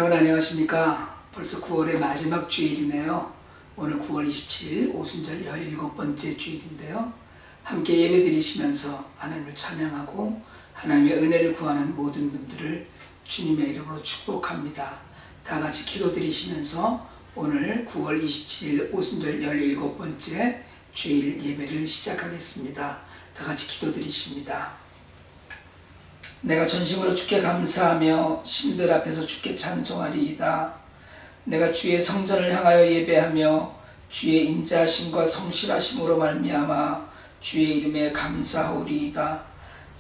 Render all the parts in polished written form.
여러분 안녕하십니까? 벌써 9월의 마지막 주일이네요. 오늘 9월 27일 오순절 17번째 주일인데요. 함께 예배 드리시면서 하나님을 찬양하고 하나님의 은혜를 구하는 모든 분들을 주님의 이름으로 축복합니다. 다 같이 기도 드리시면서 오늘 9월 27일 오순절 17번째 주일 예배를 시작하겠습니다. 다 같이 기도 드리십니다. 내가 전심으로 주께 감사하며 신들 앞에서 주께 찬송하리이다. 내가 주의 성전을 향하여 예배하며 주의 인자하심과 성실하심으로 말미암아 주의 이름에 감사하오리이다.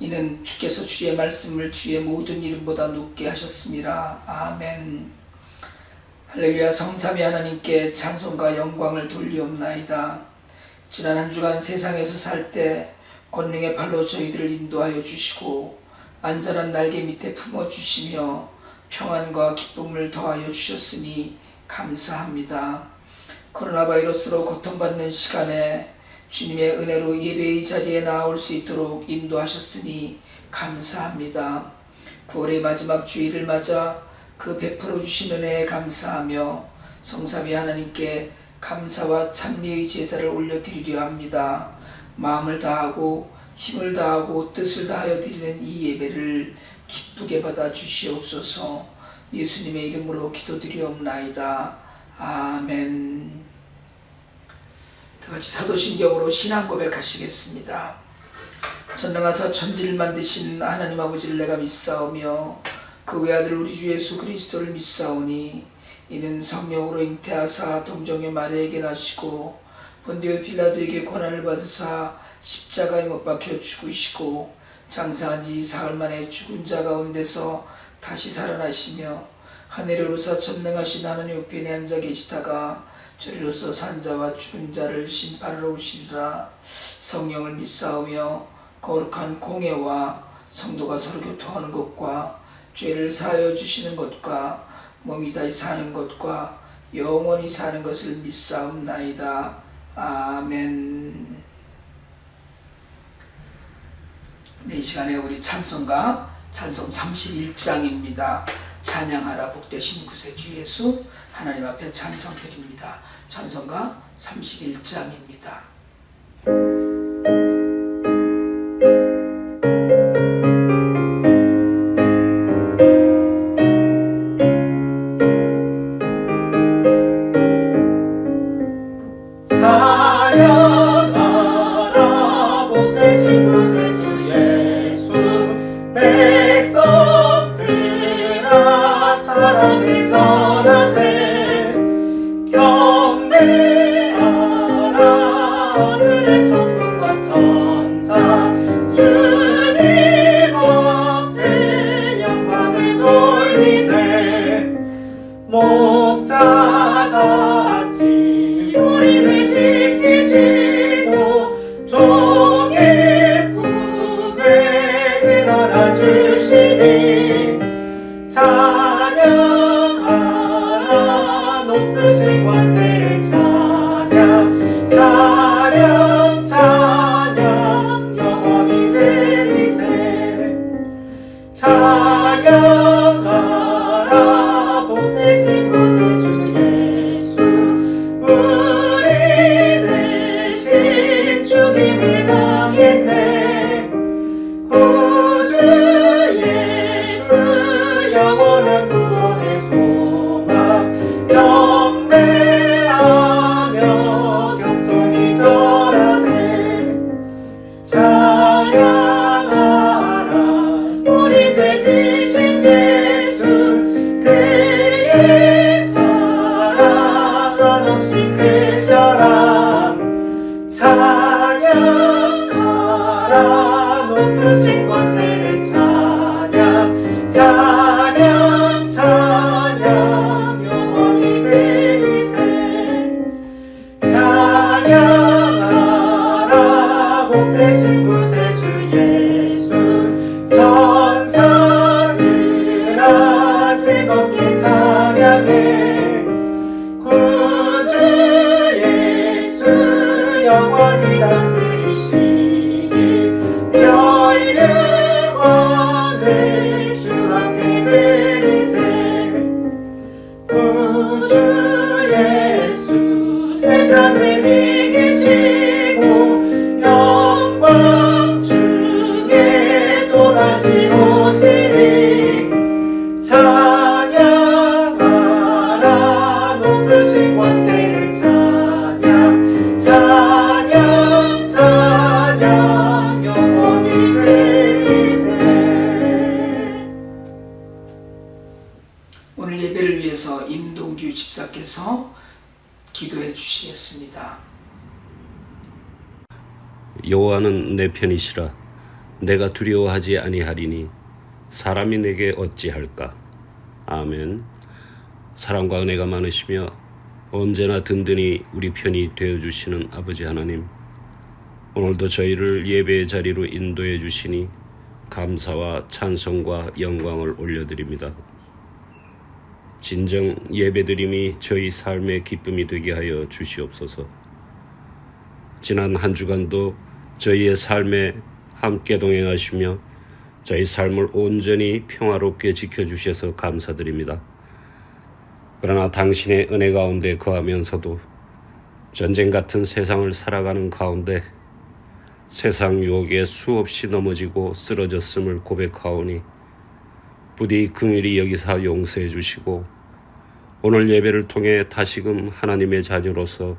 이는 주께서 주의 말씀을 주의 모든 이름보다 높게 하셨습니다. 아멘. 할렐루야. 성삼위 하나님께 찬송과 영광을 돌리옵나이다. 지난 한 주간 세상에서 살 때 권능의 발로 저희들을 인도하여 주시고 안전한 날개 밑에 품어주시며 평안과 기쁨을 더하여 주셨으니 감사합니다. 코로나 바이러스로 고통받는 시간에 주님의 은혜로 예배의 자리에 나올 수 있도록 인도하셨으니 감사합니다. 9월의 마지막 주일을 맞아 그 베풀어 주신 은혜에 감사하며 성삼위 하나님께 감사와 찬미의 제사를 올려드리려 합니다. 마음을 다하고 힘을 다하고 뜻을 다하여 드리는 이 예배를 기쁘게 받아 주시옵소서. 예수님의 이름으로 기도드리옵나이다. 아멘. 다같이 사도신경으로 신앙 고백하시겠습니다. 전능하사 천지를 만드신 하나님 아버지를 내가 믿사오며 그 외아들 우리 주 예수 그리스도를 믿사오니 이는 성령으로 잉태하사 동정의 마리아에게 나시고 본디오 빌라도에게 고난을 받으사 십자가에 못 박혀 죽으시고 장사한 지 사흘 만에 죽은 자 가운데서 다시 살아나시며 하늘에 오르사 전능하신 하나님 우편에 앉아 계시다가 저리로서 산 자와 죽은 자를 심판하러 오시리라. 성령을 믿사오며 거룩한 공예와 성도가 서로 교통하는 것과 죄를 사하여 주시는 것과 몸이 다시 사는 것과 영원히 사는 것을 믿사옵나이다. 아멘. 이 시간에 우리 찬송가 찬송 31장입니다. 찬양하라 복되신 구세주 예수. 하나님 앞에 찬송드립니다. 찬송가 31장입니다. 영원히 다스리시니 멸류관 기도해 주시겠습니다. 여호와는 내 편이시라. 내가 두려워하지 아니하리니 사람이 내게 어찌할까. 아멘. 사랑과 은혜가 많으시며 언제나 든든히 우리 편이 되어주시는 아버지 하나님, 오늘도 저희를 예배의 자리로 인도해 주시니 감사와 찬송과 영광을 올려드립니다. 진정 예배드림이 저희 삶의 기쁨이 되게 하여 주시옵소서. 지난 한 주간도 저희의 삶에 함께 동행하시며 저희 삶을 온전히 평화롭게 지켜주셔서 감사드립니다. 그러나 당신의 은혜 가운데 거하면서도 전쟁 같은 세상을 살아가는 가운데 세상 유혹에 수없이 넘어지고 쓰러졌음을 고백하오니 부디 긍휼히 여기사 용서해 주시고 오늘 예배를 통해 다시금 하나님의 자녀로서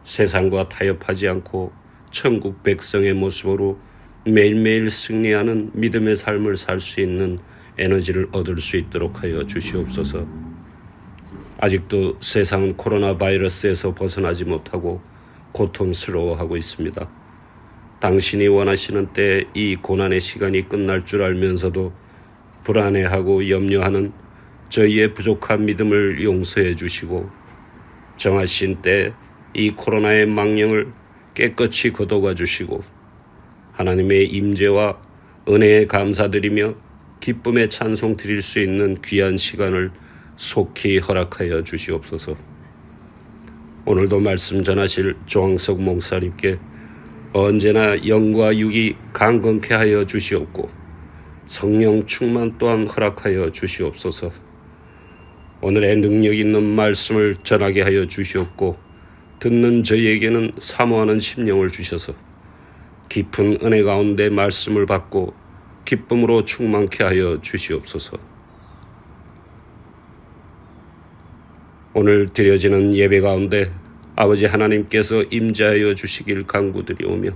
세상과 타협하지 않고 천국 백성의 모습으로 매일매일 승리하는 믿음의 삶을 살 수 있는 에너지를 얻을 수 있도록 하여 주시옵소서. 아직도 세상은 코로나 바이러스에서 벗어나지 못하고 고통스러워하고 있습니다. 당신이 원하시는 때에 이 고난의 시간이 끝날 줄 알면서도 불안해하고 염려하는 저희의 부족한 믿음을 용서해 주시고 정하신 때 이 코로나의 망령을 깨끗이 걷어가 주시고 하나님의 임재와 은혜에 감사드리며 기쁨의 찬송 드릴 수 있는 귀한 시간을 속히 허락하여 주시옵소서. 오늘도 말씀 전하실 조항석 목사님께 언제나 영과 육이 강건케 하여 주시옵고 성령 충만 또한 허락하여 주시옵소서. 오늘의 능력 있는 말씀을 전하게 하여 주시옵고 듣는 저희에게는 사모하는 심령을 주셔서 깊은 은혜 가운데 말씀을 받고 기쁨으로 충만케 하여 주시옵소서. 오늘 드려지는 예배 가운데 아버지 하나님께서 임재하여 주시길 간구드리오며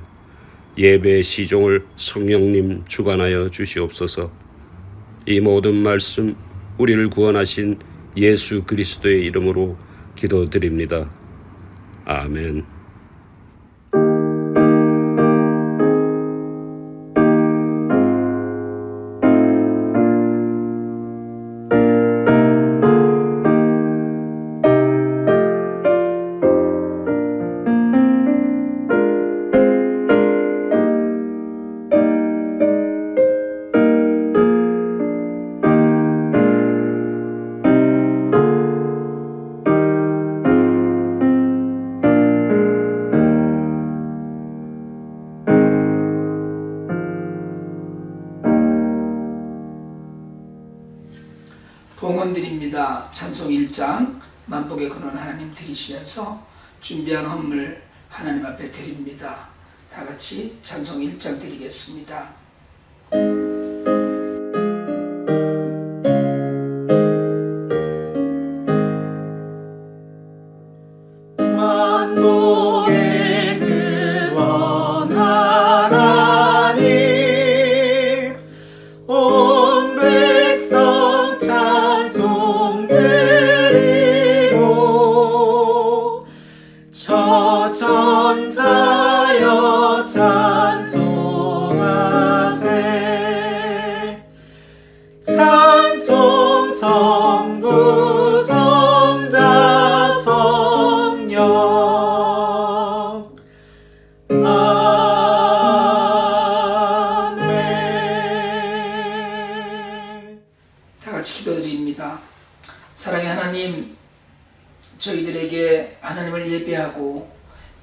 예배의 시종을 성령님 주관하여 주시옵소서. 이 모든 말씀 우리를 구원하신 예수 그리스도의 이름으로 기도드립니다. 아멘. 봉헌드립니다. 찬송 1장 만복의 근원 하나님 드리시면서 준비한 헌물 하나님 앞에 드립니다. 다 같이 찬송 1장 드리겠습니다. 만복의 근원 하나님 온 백성 찬송 드리고 저전사여 찬송하세 찬송 성부 성자 성령 아멘. 다 같이 기도드립니다. 사랑의 하나님, 저희들에게 하나님을 예배하고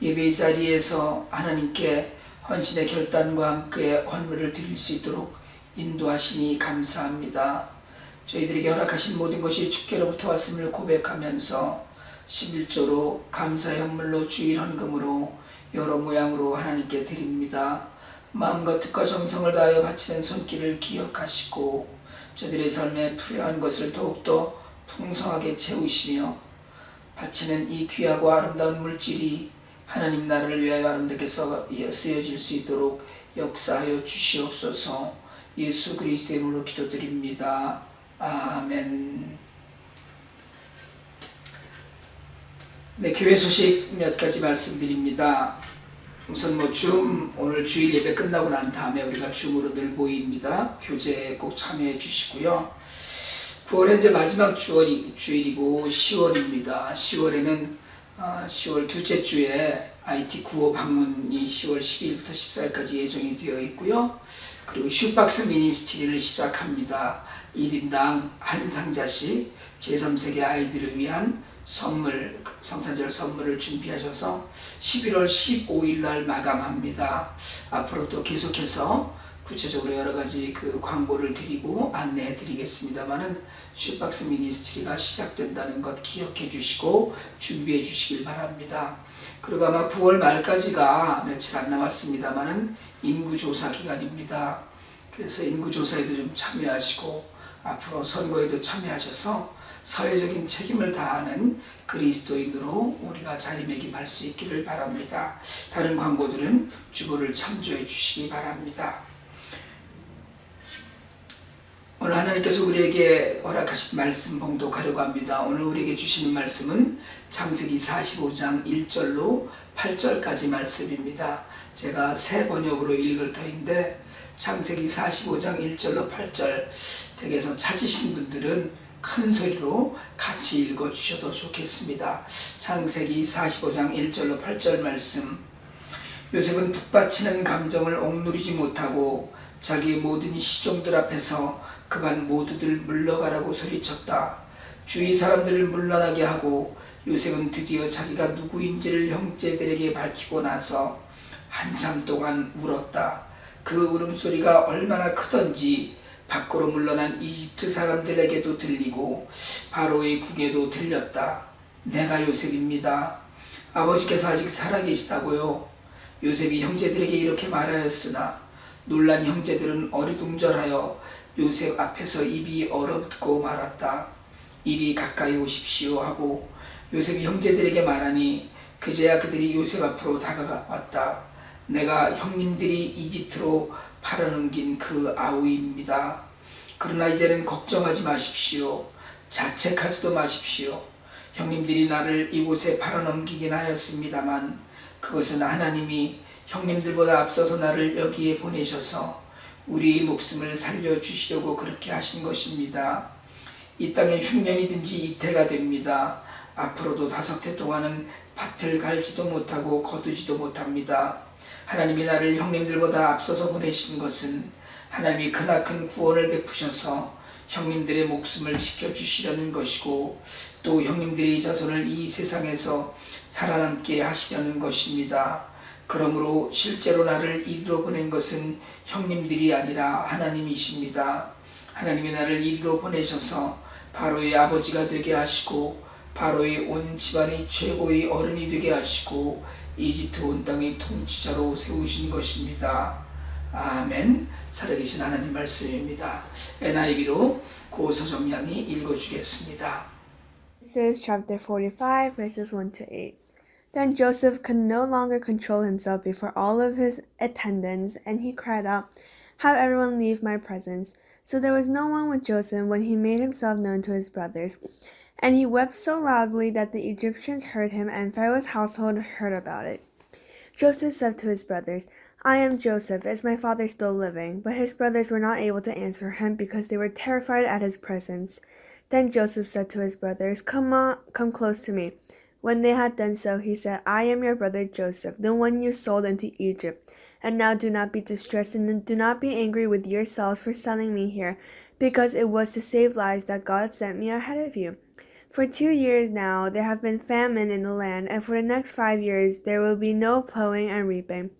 예배의 자리에서 하나님께 헌신의 결단과 함께 헌물을 드릴 수 있도록 인도하시니 감사합니다. 저희들에게 허락하신 모든 것이 주께로부터 왔음을 고백하면서 11조로 감사의 헌물로 주일 헌금으로 여러 모양으로 하나님께 드립니다. 마음과 뜻과 정성을 다하여 바치는 손길을 기억하시고 저들의 삶에 필요한 것을 더욱더 풍성하게 채우시며 바치는 이 귀하고 아름다운 물질이 하나님 나라를 위하여 아름답게 쓰여질 수 있도록 역사하여 주시옵소서. 예수 그리스도의 이름으로 기도드립니다. 아멘. 네, 교회 소식 몇 가지 말씀드립니다. 우선 오늘 주일 예배 끝나고 난 다음에 우리가 줌으로 늘 모입니다. 교제에 꼭 참여해 주시고요. 9월은 이제 마지막 주일이고 10월입니다. 10월에는 10월 둘째 주에 IT 구호 방문이 10월 12일부터 14일까지 예정이 되어 있고요. 그리고 슈박스 미니스트리를 시작합니다. 1인당 한 상자씩 제3세계 아이들을 위한 선물, 성탄절 선물을 준비하셔서 11월 15일 날 마감합니다. 앞으로 또 계속해서 구체적으로 여러 가지 광고를 드리고 안내해 드리겠습니다만은 슈박스 미니스트리가 시작된다는 것 기억해 주시고 준비해 주시길 바랍니다. 그리고 아마 9월 말까지가 며칠 안 남았습니다만은 인구조사 기간입니다. 그래서 인구조사에도 좀 참여하시고 앞으로 선거에도 참여하셔서 사회적인 책임을 다하는 그리스도인으로 우리가 자리매김할 수 있기를 바랍니다. 다른 광고들은 주보를 참조해 주시기 바랍니다. 오늘 하나님께서 우리에게 허락하신 말씀 봉독하려고 합니다. 오늘 우리에게 주시는 말씀은 창세기 45장 1절로 8절까지 말씀입니다. 제가 새 번역으로 읽을 터인데 창세기 45장 1절로 8절 댁에서 찾으신 분들은 큰 소리로 같이 읽어주셔도 좋겠습니다. 창세기 45장 1절로 8절 말씀. 요셉은 북받치는 감정을 억누르지 못하고 자기의 모든 시종들 앞에서 그만 모두들 물러가라고 소리쳤다. 주위 사람들을 물러나게 하고 요셉은 드디어 자기가 누구인지를 형제들에게 밝히고 나서 한참 동안 울었다. 그 울음소리가 얼마나 크던지 밖으로 물러난 이집트 사람들에게도 들리고 바로의 궁에도 들렸다. 내가 요셉입니다. 아버지께서 아직 살아계시다고요. 요셉이 형제들에게 이렇게 말하였으나 놀란 형제들은 어리둥절하여 요셉 앞에서 입이 얼어붙고 말았다. 이리 가까이 오십시오 하고 요셉이 형제들에게 말하니 그제야 그들이 요셉 앞으로 다가왔다. 내가 형님들이 이집트로 팔아넘긴 그 아우입니다. 그러나 이제는 걱정하지 마십시오. 자책하지도 마십시오. 형님들이 나를 이곳에 팔아넘기긴 하였습니다만 그것은 하나님이 형님들보다 앞서서 나를 여기에 보내셔서 우리의 목숨을 살려주시려고 그렇게 하신 것입니다. 이 땅에 흉년이든지 이태가 됩니다. 앞으로도 5해 동안은 밭을 갈지도 못하고 거두지도 못합니다. 하나님이 나를 형님들보다 앞서서 보내신 것은 하나님이 크나큰 구원을 베푸셔서 형님들의 목숨을 지켜주시려는 것이고 또 형님들의 자손을 이 세상에서 살아남게 하시려는 것입니다. 그러므로 실제로 나를 이리로 보낸 것은 형님들이 아니라 하나님이십니다. 하나님이 나를 이리로 보내셔서 바로의 아버지가 되게 하시고 바로의 온 집안의 최고의 어른이 되게 하시고 이집트 온 땅의 통치자로 세우신 것입니다. 아멘. 살아계신 하나님 말씀입니다. NIV로 고서정 양이 읽어주겠습니다. Genesis chapter 45, verses 1 to 8. Then Joseph could no longer control himself before all of his attendants, and he cried out, "Have everyone leave my presence." So there was no one with Joseph when he made himself known to his brothers. And he wept so loudly that the Egyptians heard him, and Pharaoh's household heard about it. Joseph said to his brothers, "I am Joseph. Is my father still living?" But his brothers were not able to answer him because they were terrified at his presence. Then Joseph said to his brothers, come close to me." When they had done so, he said, "I am your brother Joseph, the one you sold into Egypt. And now do not be distressed and do not be angry with yourselves for selling me here, because it was to save lives that God sent me ahead of you. For 2 years now there have been famine in the land, and for the next 5 years there will be no plowing and reaping.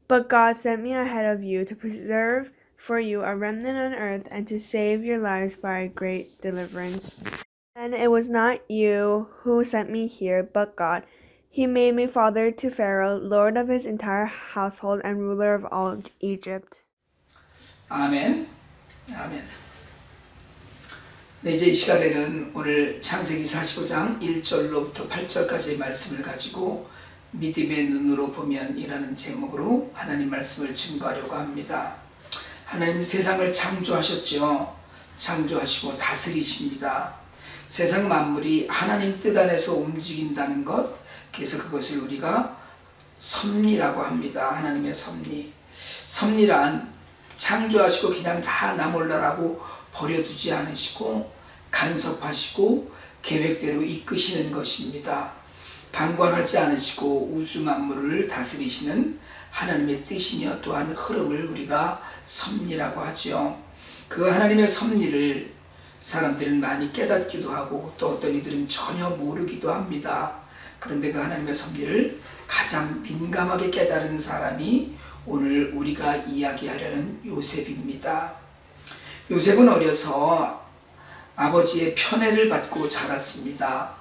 But God sent me ahead of you to preserve for you a remnant on earth and to save your lives by a great deliverance. And it was not you who sent me here, but God. He made me father to Pharaoh, lord of his entire household and ruler of all Egypt." 아멘. 아멘. 네, 이제 이 시간에는 오늘 창세기 45장 1절로부터 8절까지의 말씀을 가지고 믿음의 눈으로 보면 이라는 제목으로 하나님 말씀을 증거하려고 합니다. 하나님 세상을 창조하셨죠. 창조하시고 다스리십니다. 세상 만물이 하나님 뜻 안에서 움직인다는 것, 그래서 그것을 우리가 섭리라고 합니다. 하나님의 섭리. 섭리란 창조하시고 그냥 다 나 몰라라고 버려두지 않으시고 간섭하시고 계획대로 이끄시는 것입니다. 방관하지 않으시고 우주 만물을 다스리시는 하나님의 뜻이며 또한 흐름을 우리가 섭리라고 하죠. 그 하나님의 섭리를 사람들은 많이 깨닫기도 하고 또 어떤 이들은 전혀 모르기도 합니다. 그런데 그 하나님의 섭리를 가장 민감하게 깨달은 사람이 오늘 우리가 이야기하려는 요셉입니다. 요셉은 어려서 아버지의 편애를 받고 자랐습니다.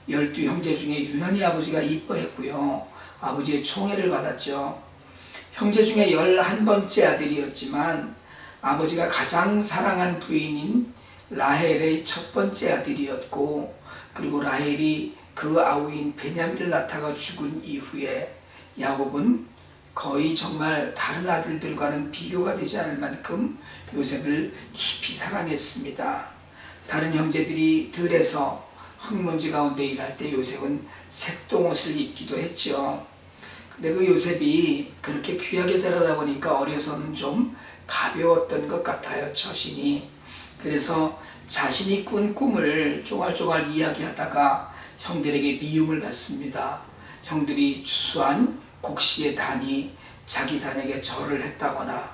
12형제 중에 유난히 아버지가 이뻐했고요. 아버지의 총애를 받았죠. 형제 중에 11번째 아들이었지만 아버지가 가장 사랑한 부인인 라헬의 첫 번째 아들이었고, 그리고 라헬이 그 아우인 베냐민을 낳다가 죽은 이후에 야곱은 거의 정말 다른 아들들과는 비교가 되지 않을 만큼 요셉을 깊이 사랑했습니다. 다른 형제들이 들에서 흙먼지 가운데 일할 때 요셉은 색동옷을 입기도 했죠. 근데 그 요셉이 그렇게 귀하게 자라다 보니까 어려서는 좀 가벼웠던 것 같아요, 처신이. 그래서 자신이 꾼 꿈을 쪼갈쪼갈 이야기하다가 형들에게 미움을 받습니다. 형들이 추수한 곡식의 단이 자기 단에게 절을 했다거나,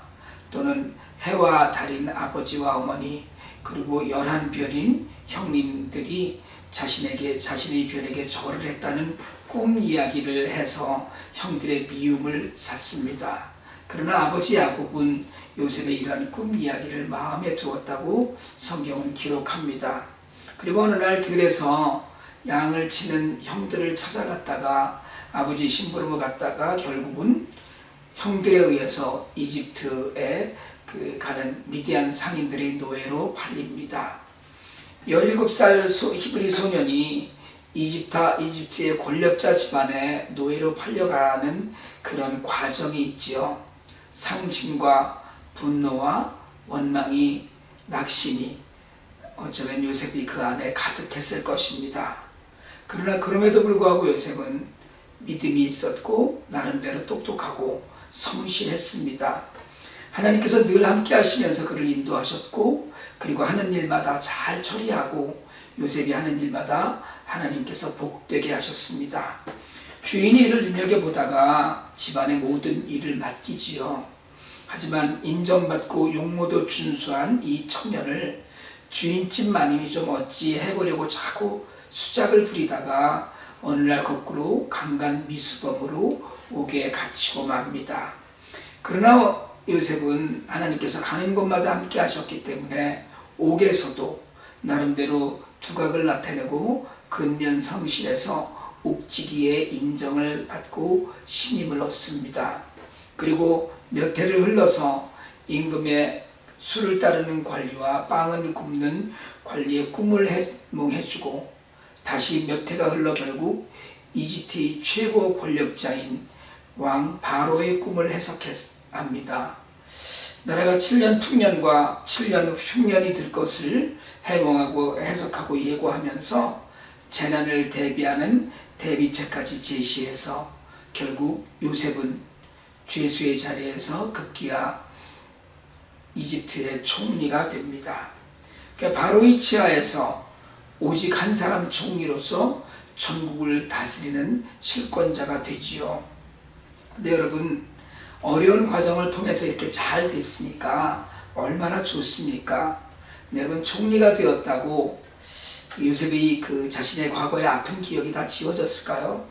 또는 해와 달인 아버지와 어머니, 그리고 11별인 형님들이 자신의 별에게 절을 했다는 꿈 이야기를 해서 형들의 미움을 샀습니다. 그러나 아버지 야곱은 요셉의 이러한 꿈 이야기를 마음에 두었다고 성경은 기록합니다. 그리고 어느 날 들에서 양을 치는 형들을 찾아갔다가 아버지 심부름을 갔다가 결국은 형들에 의해서 이집트에 가는 미디안 상인들의 노예로 팔립니다. 17살 히브리 소년이 이집트의 권력자 집안에 노예로 팔려가는 그런 과정이 있지요. 상심과 분노와 원망이, 낙심이 어쩌면 요셉이 그 안에 가득했을 것입니다. 그러나 그럼에도 불구하고 요셉은 믿음이 있었고 나름대로 똑똑하고 성실했습니다. 하나님께서 늘 함께 하시면서 그를 인도하셨고, 그리고 하는 일마다 잘 처리하고 요셉이 하는 일마다 하나님께서 복되게 하셨습니다. 주인이 이를 눈여겨보다가 집안의 모든 일을 맡기지요. 하지만 인정받고 용모도 준수한 이 청년을 주인집 마님이 좀 어찌 해보려고 자꾸 수작을 부리다가 어느 날 거꾸로 강간 미수범으로 옥에 갇히고 맙니다. 그러나 요셉은 하나님께서 가는 곳마다 함께 하셨기 때문에 옥에서도 나름대로 두각을 나타내고 근면성실해서 옥지기의 인정을 받고 신임을 얻습니다. 그리고 몇 해를 흘러서 임금의 술을 따르는 관리와 빵을 굽는 관리의 꿈을 해몽해주고, 다시 몇 해가 흘러 결국 이집트의 최고 권력자인 왕 바로의 꿈을 해석합니다. 나라가 7년 풍년과 7년 흉년이 들 것을 해몽하고 해석하고 예고하면서 재난을 대비하는 대비책까지 제시해서 결국 요셉은 죄수의 자리에서 급기야 이집트의 총리가 됩니다. 그러니까 바로의 치하에서 오직 한 사람 총리로서 전국을 다스리는 실권자가 되지요. 근데 여러분, 어려운 과정을 통해서 이렇게 잘 됐으니까 얼마나 좋습니까? 여러분, 총리가 되었다고 요셉이 그 자신의 과거의 아픈 기억이 다 지워졌을까요?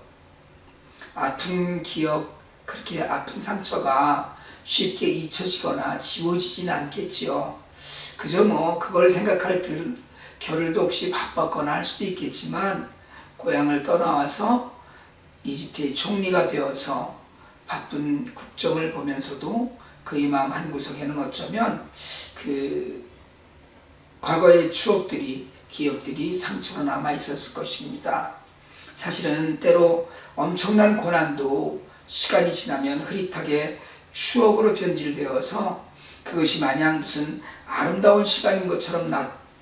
아픈 기억, 그렇게 아픈 상처가 쉽게 잊혀지거나 지워지진 않겠지요. 그저 그걸 생각할 겨를도 없이 바빴거나 할 수도 있겠지만, 고향을 떠나와서 이집트의 총리가 되어서 바쁜 국정을 보면서도 그의 마음 한구석에는 어쩌면 그 과거의 추억들이, 기억들이 상처로 남아 있었을 것입니다. 사실은 때로 엄청난 고난도 시간이 지나면 흐릿하게 추억으로 변질되어서 그것이 마냥 무슨 아름다운 시간인 것처럼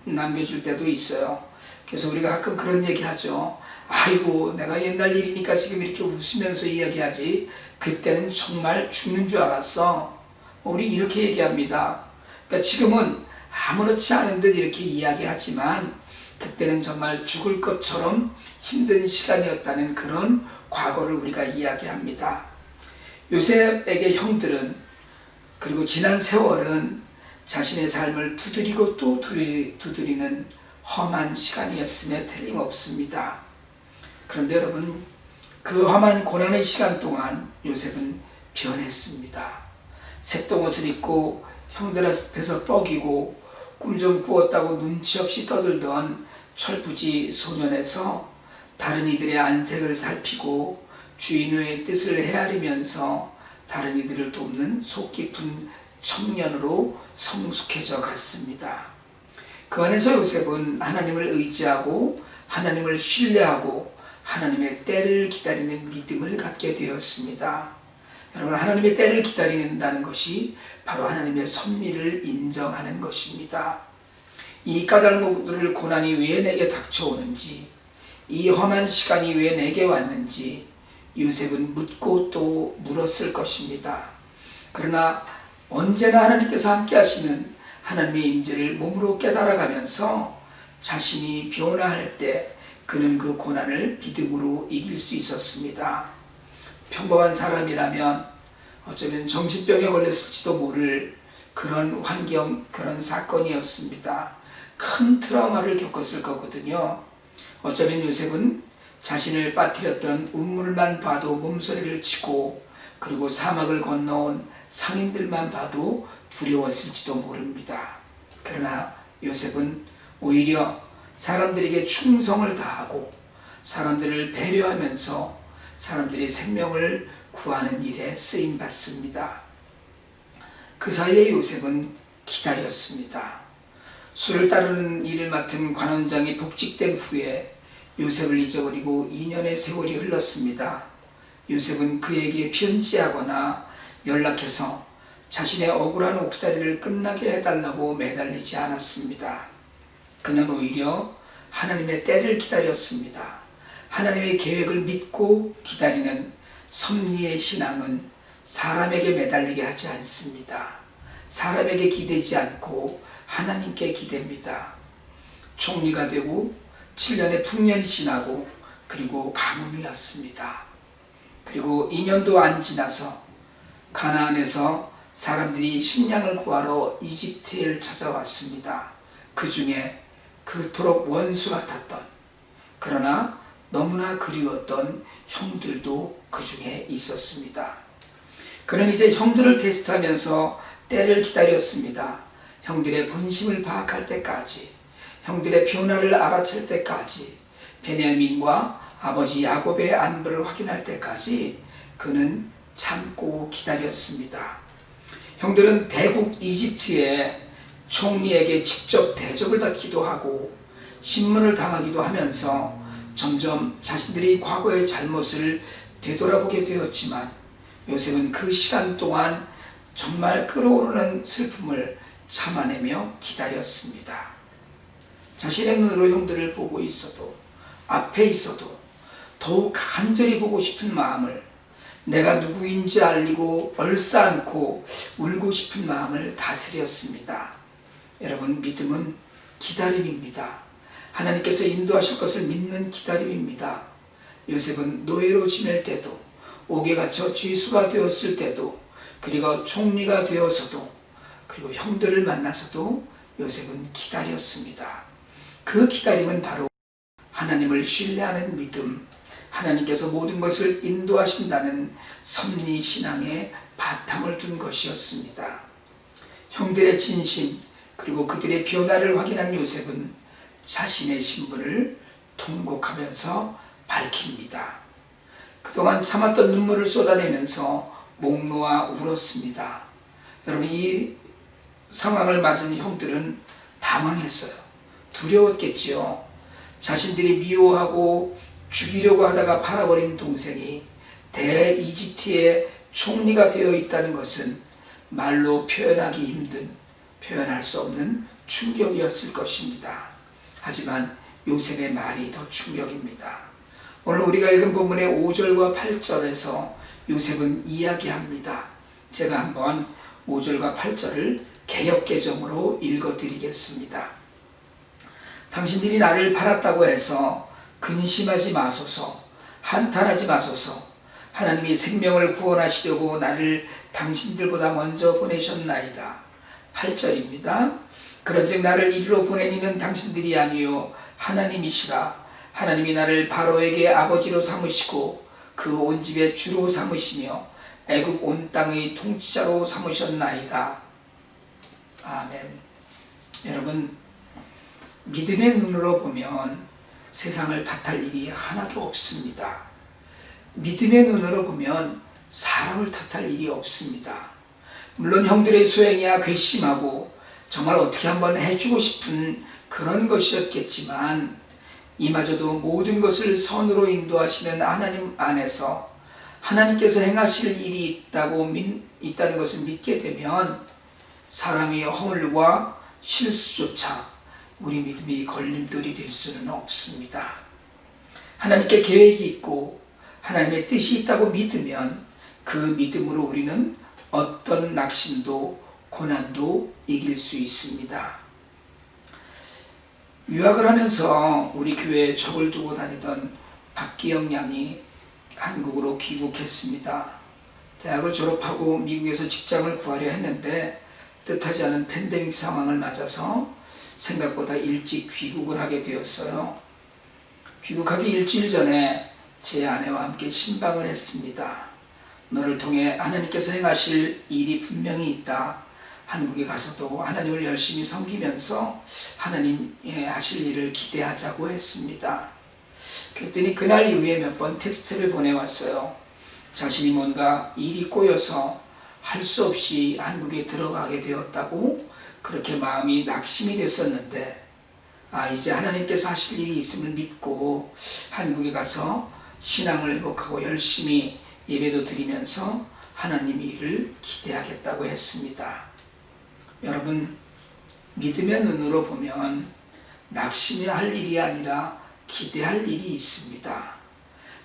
남겨질 때도 있어요. 그래서 우리가 가끔 그런 얘기 하죠. 아이고, 내가 옛날 일이니까 지금 이렇게 웃으면서 이야기하지. 그때는 정말 죽는 줄 알았어. 우리 이렇게 얘기합니다. 그러니까 지금은 아무렇지 않은 듯 이렇게 이야기하지만 그때는 정말 죽을 것처럼 힘든 시간이었다는 그런 과거를 우리가 이야기합니다. 요셉에게 형들은, 그리고 지난 세월은 자신의 삶을 두드리고 또 두드리는 험한 시간이었음에 틀림없습니다. 그런데 여러분, 그 험한 고난의 시간 동안 요셉은 변했습니다. 색동옷을 입고 형들 앞에서 뻐기고 꿈 좀 꾸었다고 눈치 없이 떠들던 철부지 소년에서 다른 이들의 안색을 살피고 주인의 뜻을 헤아리면서 다른 이들을 돕는 속 깊은 청년으로 성숙해져 갔습니다. 그 안에서 요셉은 하나님을 의지하고 하나님을 신뢰하고 하나님의 때를 기다리는 믿음을 갖게 되었습니다. 여러분, 하나님의 때를 기다린다는 것이 바로 하나님의 섭리를 인정하는 것입니다. 이 까닭을 고난이 왜 내게 닥쳐오는지, 이 험한 시간이 왜 내게 왔는지 요셉은 묻고 또 물었을 것입니다. 그러나 언제나 하나님께서 함께 하시는 하나님의 임재를 몸으로 깨달아가면서 자신이 변화할 때 그는 그 고난을 믿음으로 이길 수 있었습니다. 평범한 사람이라면 어쩌면 정신병에 걸렸을지도 모를 그런 환경, 그런 사건이었습니다. 큰 트라우마를 겪었을 거거든요. 어쩌면 요셉은 자신을 빠뜨렸던 우물만 봐도 몸소리를 치고, 그리고 사막을 건너온 상인들만 봐도 두려웠을지도 모릅니다. 그러나 요셉은 오히려 사람들에게 충성을 다하고 사람들을 배려하면서 사람들의 생명을 구하는 일에 쓰임받습니다. 그 사이에 요셉은 기다렸습니다. 수를 따르는 일을 맡은 관원장이 복직된 후에 요셉을 잊어버리고 2년의 세월이 흘렀습니다. 요셉은 그에게 편지하거나 연락해서 자신의 억울한 옥살이를 끝나게 해달라고 매달리지 않았습니다. 그는 오히려 하나님의 때를 기다렸습니다. 하나님의 계획을 믿고 기다리는 섭리의 신앙은 사람에게 매달리게 하지 않습니다. 사람에게 기대지 않고 하나님께 기댑니다. 총리가 되고 7년의 풍년이 지나고 그리고 가뭄이 왔습니다. 그리고 2년도 안 지나서 가나안에서 사람들이 식량을 구하러 이집트에 찾아왔습니다. 그 중에 그토록 원수 같았던, 그러나 너무나 그리웠던 형들도 그 중에 있었습니다. 그는 이제 형들을 테스트하면서 때를 기다렸습니다. 형들의 본심을 파악할 때까지, 형들의 변화를 알아챌 때까지, 베냐민과 아버지 야곱의 안부를 확인할 때까지 그는 참고 기다렸습니다. 형들은 대국 이집트의 총리에게 직접 대접을 받기도 하고 신문을 당하기도 하면서 점점 자신들이 과거의 잘못을 되돌아보게 되었지만, 요셉은 그 시간 동안 정말 끓어오르는 슬픔을 참아내며 기다렸습니다. 자신의 눈으로 형들을 보고 있어도, 앞에 있어도 더욱 간절히 보고 싶은 마음을, 내가 누구인지 알리고 얼싸안고 울고 싶은 마음을 다스렸습니다. 여러분, 믿음은 기다림입니다. 하나님께서 인도하실 것을 믿는 기다림입니다. 요셉은 노예로 지낼 때도, 옥에 갇혀 죄수가 되었을 때도, 그리고 총리가 되어서도, 그리고 형들을 만나서도 요셉은 기다렸습니다. 그 기다림은 바로 하나님을 신뢰하는 믿음, 하나님께서 모든 것을 인도하신다는 섭리 신앙에 바탕을 둔 것이었습니다. 형들의 진심, 그리고 그들의 변화를 확인한 요셉은 자신의 신분을 통곡하면서 밝힙니다. 그동안 참았던 눈물을 쏟아내면서 목 놓아 울었습니다. 여러분, 이 상황을 맞은 형들은 당황했어요. 두려웠겠지요. 자신들이 미워하고 죽이려고 하다가 팔아버린 동생이 대이집트의 총리가 되어 있다는 것은 말로 표현하기 힘든, 표현할 수 없는 충격이었을 것입니다. 하지만 요셉의 말이 더 충격입니다. 오늘 우리가 읽은 본문의 5절과 8절에서 요셉은 이야기합니다. 제가 한번 5절과 8절을 개역개정으로 읽어드리겠습니다. 당신들이 나를 팔았다고 해서 근심하지 마소서, 한탄하지 마소서. 하나님이 생명을 구원하시려고 나를 당신들보다 먼저 보내셨나이다. 8절입니다. 그런즉 나를 이리로 보낸 이는 당신들이 아니요 하나님이시라. 하나님이 나를 바로에게 아버지로 삼으시고 그 온 집의 주로 삼으시며 애굽 온 땅의 통치자로 삼으셨나이다. 아멘. 여러분, 믿음의 눈으로 보면 세상을 탓할 일이 하나도 없습니다. 믿음의 눈으로 보면 사람을 탓할 일이 없습니다. 물론 형들의 소행이야 괘씸하고 정말 어떻게 한번 해주고 싶은 그런 것이었겠지만 이마저도 모든 것을 선으로 인도하시는 하나님 안에서 하나님께서 행하실 일이 있다는 것을 믿게 되면 사람의 허물과 실수조차 우리 믿음이 걸림돌이 될 수는 없습니다. 하나님께 계획이 있고 하나님의 뜻이 있다고 믿으면 그 믿음으로 우리는 어떤 낙심도 고난도 이길 수 있습니다. 유학을 하면서 우리 교회에 적을 두고 다니던 박기영 양이 한국으로 귀국했습니다. 대학을 졸업하고 미국에서 직장을 구하려 했는데 뜻하지 않은 팬데믹 상황을 맞아서 생각보다 일찍 귀국을 하게 되었어요. 귀국하기 일주일 전에 제 아내와 함께 신방을 했습니다. 너를 통해 하나님께서 행하실 일이 분명히 있다. 한국에 가서도 하나님을 열심히 섬기면서 하나님의 하실 일을 기대하자고 했습니다. 그랬더니 그날 이후에 몇 번 텍스트를 보내왔어요. 자신이 뭔가 일이 꼬여서 할 수 없이 한국에 들어가게 되었다고 그렇게 마음이 낙심이 됐었는데 이제 하나님께서 하실 일이 있음을 믿고 한국에 가서 신앙을 회복하고 열심히 예배도 드리면서 하나님 일을 기대하겠다고 했습니다. 여러분, 믿음의 눈으로 보면 낙심할 일이 아니라 기대할 일이 있습니다.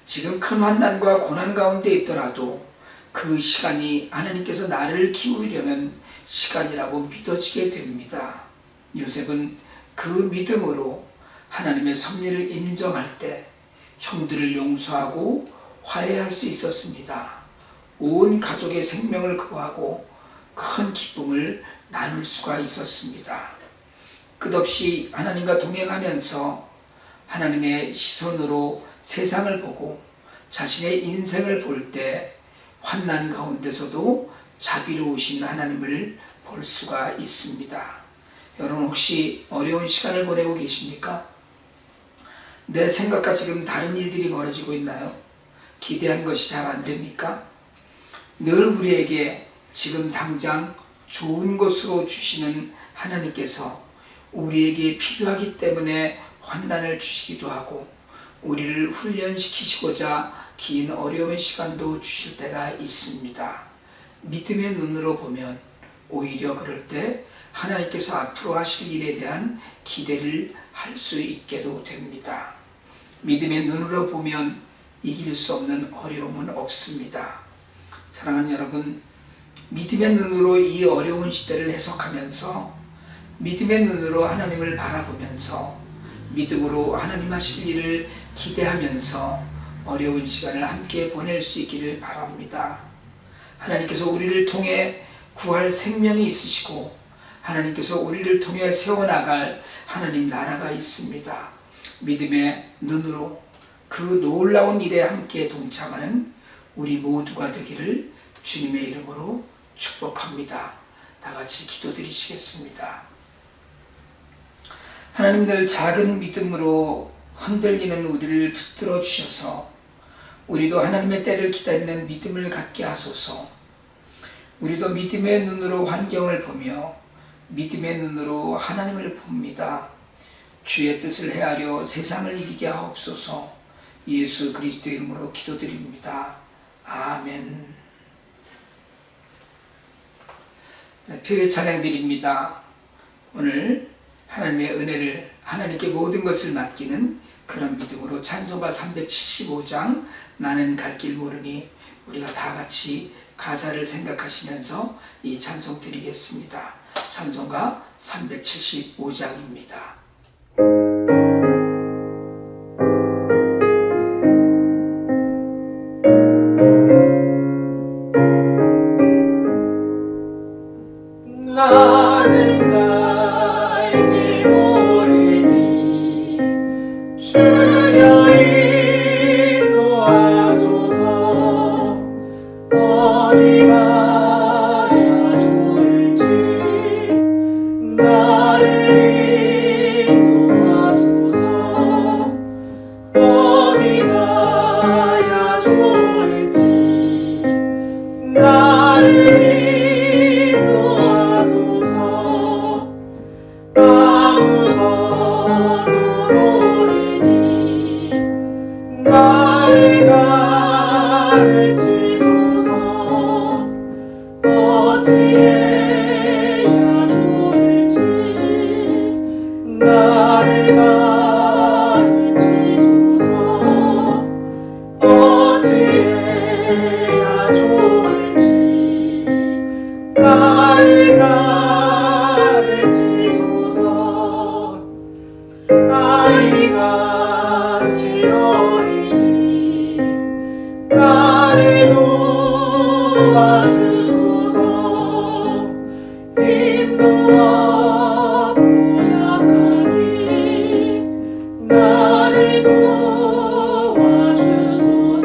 지금 큰 환난과 고난 가운데 있더라도 그 시간이 하나님께서 나를 키우려는 시간이라고 믿어지게 됩니다. 요셉은 그 믿음으로 하나님의 섭리를 인정할 때 형들을 용서하고 화해할 수 있었습니다. 온 가족의 생명을 구하고 큰 기쁨을 나눌 수가 있었습니다. 끝없이 하나님과 동행하면서 하나님의 시선으로 세상을 보고 자신의 인생을 볼 때 환난 가운데서도 자비로우신 하나님을 볼 수가 있습니다. 여러분, 혹시 어려운 시간을 보내고 계십니까? 내 생각과 지금 다른 일들이 벌어지고 있나요? 기대한 것이 잘 안 됩니까? 늘 우리에게 지금 당장 좋은 것으로 주시는 하나님께서 우리에게 필요하기 때문에 환난을 주시기도 하고 우리를 훈련시키시고자 긴 어려움의 시간도 주실 때가 있습니다. 믿음의 눈으로 보면 오히려 그럴 때 하나님께서 앞으로 하실 일에 대한 기대를 할 수 있게도 됩니다. 믿음의 눈으로 보면 이길 수 없는 어려움은 없습니다. 사랑하는 여러분, 믿음의 눈으로 이 어려운 시대를 해석하면서 믿음의 눈으로 하나님을 바라보면서 믿음으로 하나님 하실 일을 기대하면서 어려운 시간을 함께 보낼 수 있기를 바랍니다. 하나님께서 우리를 통해 구할 생명이 있으시고 하나님께서 우리를 통해 세워나갈 하나님 나라가 있습니다. 믿음의 눈으로 그 놀라운 일에 함께 동참하는 우리 모두가 되기를 주님의 이름으로 축복합니다. 다 같이 기도드리시겠습니다. 하나님, 늘 작은 믿음으로 흔들리는 우리를 붙들어 주셔서 우리도 하나님의 때를 기다리는 믿음을 갖게 하소서. 우리도 믿음의 눈으로 환경을 보며 믿음의 눈으로 하나님을 봅니다. 주의 뜻을 헤아려 세상을 이기게 하옵소서. 예수 그리스도의 이름으로 기도드립니다. 아멘. 네, 표의 찬양 드립니다. 오늘 하나님의 은혜를 하나님께 모든 것을 맡기는 그런 믿음으로 찬송가 375장 나는 갈 길 모르니 우리가 다 같이 가사를 생각하시면서 이 찬송 드리겠습니다. 찬송가 375장입니다. 나는 갈 길 모르니 주여 인도하소서. 어디 가야 좋을지 나를 인도하소서. 어디 가야 좋을지 나를 아무것도 모르니 나를 가르치소서. 어찌해야 좋을지 나를 가르치소서. 어찌해야 좋을지 나를 가르치소서. 아이같이 어리니 나를 도와주소서. 힘도 없고 약하니 나를 도와주소서.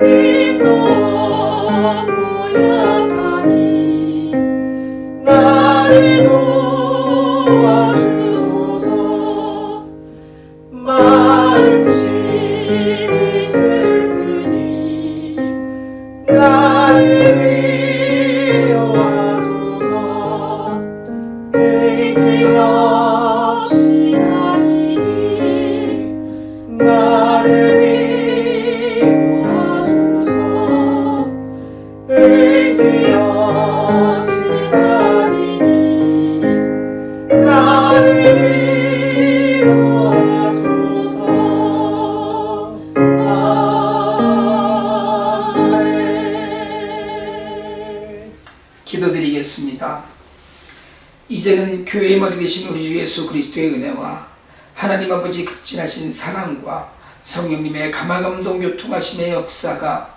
힘도 없고 약하니 나를 도와주소서. 마음심이 슬프니 나를 위로하소서. 의지 없이 다니니 나를 위로하소서. 의지 없이 다니니 나를 위로하소서. 아멘. 기도드리겠습니다. 이제는 교회의 머리 되신 우리 주 예수 그리스도의 은혜와 하나님 아버지 극진하신 사랑과 성령님의 감화감동 교통하심의 역사가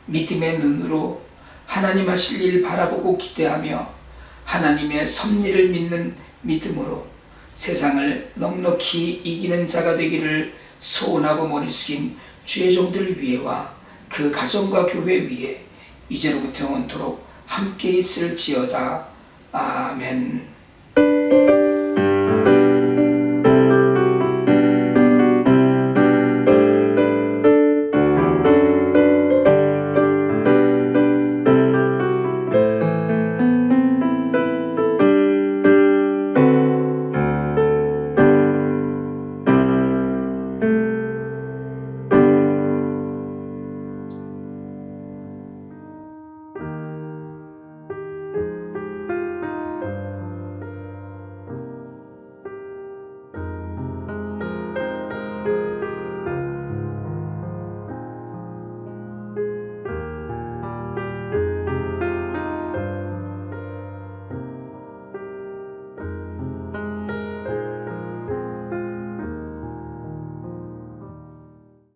믿음의 눈으로 하나님 하실 일 바라보고 기대하며 하나님의 섭리를 믿는 믿음으로 세상을 넉넉히 이기는 자가 되기를 소원하고 머리 숙인 주의 종들 위에와 그 가정과 교회 위에 이제로부터 영원토록 함께 있을지어다. 아멘.